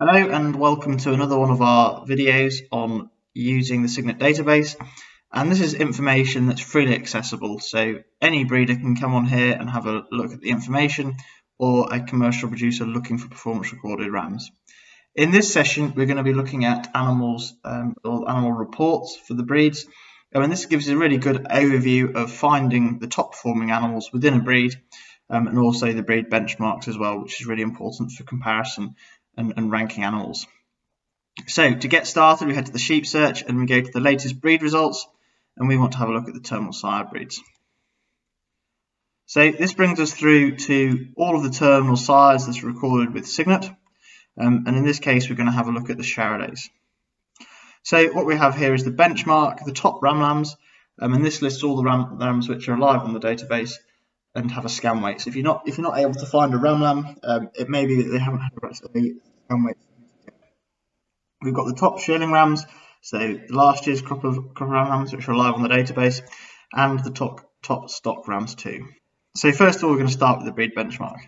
Hello and welcome to another one of our videos on using the Signet database, and this is information that's freely accessible, so any breeder can come on here and have a look at the information, or a commercial producer looking for performance recorded rams. In this session we're going to be looking at animals or animal reports for the breeds, and this gives a really good overview of finding the top performing animals within a breed, and also the breed benchmarks as well, which is really important for comparison and ranking animals. So to get started, we head to the sheep search and we go to the latest breed results, and we want to have a look at the terminal sire breeds. So this brings us through to all of the terminal sires that's recorded with Signet, and in this case we're going to have a look at the Charolais. So what we have here is the benchmark, the top ram lambs, and this lists all the rams which are alive on the database and have a scan weight. So if you're not able to find a ram lamb, it may be that they haven't had a scan weight. We've got the top shearling rams, so last year's crop of ram lambs which are alive on the database, and the top stock rams too. So first of all, we're going to start with the breed benchmark.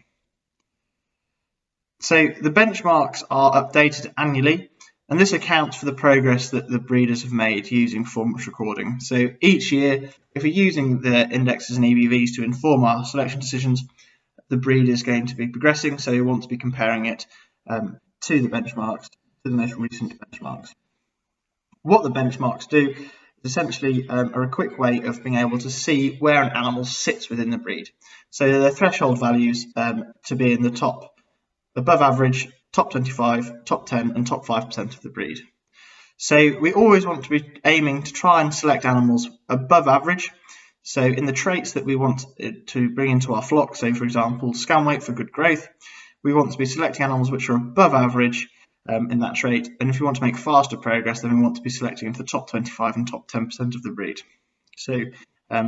So the benchmarks are updated annually, and this accounts for the progress that the breeders have made using performance recording. So each year, if we're using the indexes and EBVs to inform our selection decisions, the breed is going to be progressing, so we want to be comparing it to the benchmarks, to the most recent benchmarks. What the benchmarks do is essentially are a quick way of being able to see where an animal sits within the breed. So they're threshold values to be in the top, above average, top 25, top 10 and top 5% of the breed. So we always want to be aiming to try and select animals above average. So in the traits that we want to bring into our flock, so for example scan weight for good growth, we want to be selecting animals which are above average in that trait, and if we want to make faster progress, then we want to be selecting into the top 25 and top 10% of the breed. So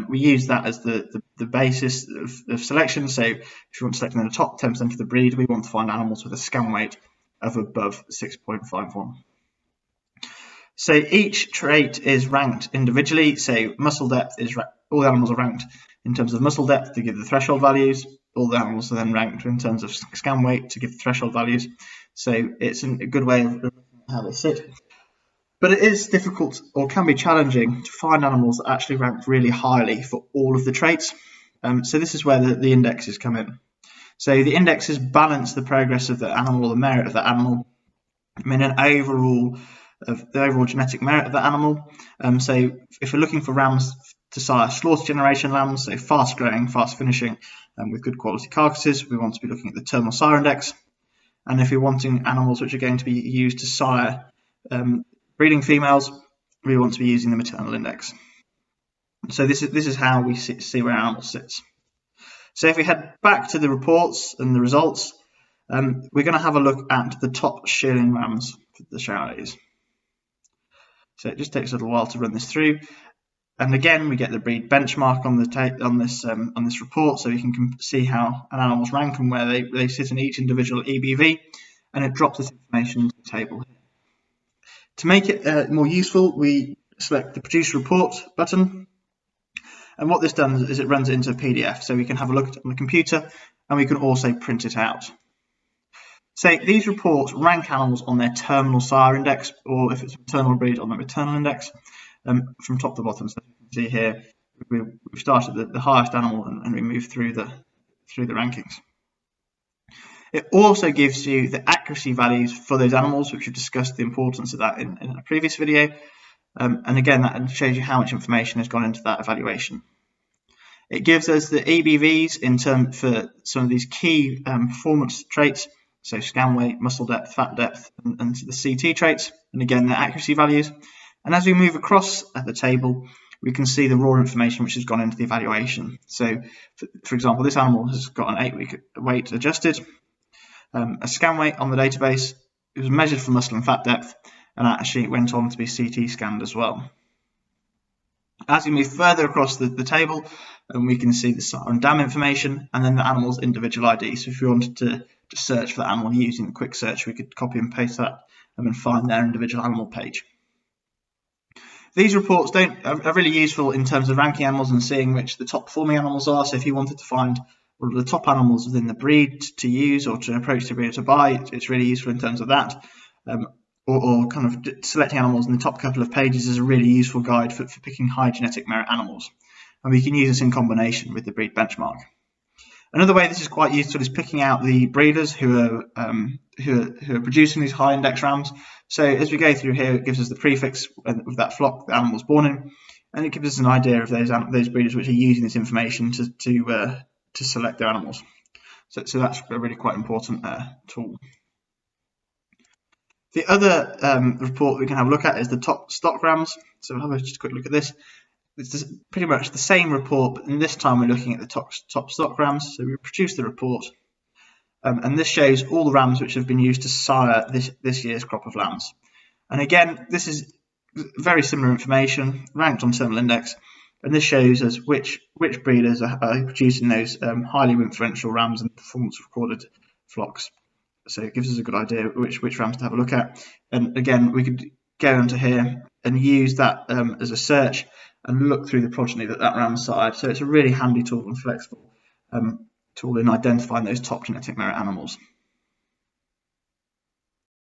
we use that as the basis of selection. So if you want to select in the top 10% of the breed, we want to find animals with a scan weight of above 6.51. So each trait is ranked individually. So muscle depth is all the animals are ranked in terms of muscle depth to give the threshold values. All the animals are then ranked in terms of scan weight to give the threshold values. So it's a good way of looking at how they sit. But it is difficult, or can be challenging, to find animals that actually rank really highly for all of the traits. So this is where the indexes come in. So the indexes balance the progress of the animal, the merit of the animal, an overall of the overall genetic merit of the animal. So if we're looking for rams to sire slaughter generation lambs, so fast growing, fast finishing, with good quality carcasses, we want to be looking at the terminal sire index. And if we're wanting animals which are going to be used to sire breeding females, we want to be using the maternal index. So this is how we see where an animal sits. So if we head back to the reports and the results, we're going to have a look at the top shearling rams for the Charolais. So it just takes a little while to run this through, and again we get the breed benchmark on this report, so you can see how an animal's rank and where they sit in each individual EBV, and it drops this information into the table here. To make it more useful, we select the produce report button, and what this does is it runs it into a PDF, so we can have a look at it on the computer and we can also print it out. So these reports rank animals on their terminal sire index, or if it's a maternal breed, on the maternal index, from top to bottom. So you can see here we've started at the highest animal and we move through the rankings. It also gives you the accuracy values for those animals, which we've discussed the importance of that in a previous video. And again, that shows you how much information has gone into that evaluation. It gives us the EBVs for some of these key performance traits, so scan weight, muscle depth, fat depth, and the CT traits, and again the accuracy values. And as we move across at the table, we can see the raw information which has gone into the evaluation. So for example, this animal has got an 8-week weight adjusted, a scan weight on the database, it was measured for muscle and fat depth, and actually went on to be CT scanned as well. As we move further across the table, we can see the sire and dam information, and then the animal's individual ID. So if we wanted to search for the animal using the quick search, we could copy and paste that and then find their individual animal page. These reports are really useful in terms of ranking animals and seeing which the top performing animals are. So if you wanted to find the top animals within the breed to use or to approach the breeder to buy. It's really useful in terms of that. Or kind of selecting animals in the top couple of pages is a really useful guide for picking high genetic merit animals. And we can use this in combination with the breed benchmark. Another way this is quite useful is picking out the breeders who are producing these high index rams. So as we go through here, it gives us the prefix of that flock the animal's born in, and it gives us an idea of those breeders which are using this information to select their animals. So that's a really quite important tool. The other report we can have a look at is the top stock rams. So we'll have just a quick look at this. It's pretty much the same report, but this time we're looking at the top stock rams. So we produce the report, and this shows all the rams which have been used to sire this year's crop of lambs. And again, this is very similar information ranked on terminal index, and this shows us which breeders are producing those highly influential rams and performance recorded flocks. So it gives us a good idea which rams to have a look at. And again, we could go into here and use that as a search and look through the progeny that ram sired. So it's a really handy tool and flexible tool in identifying those top genetic merit animals.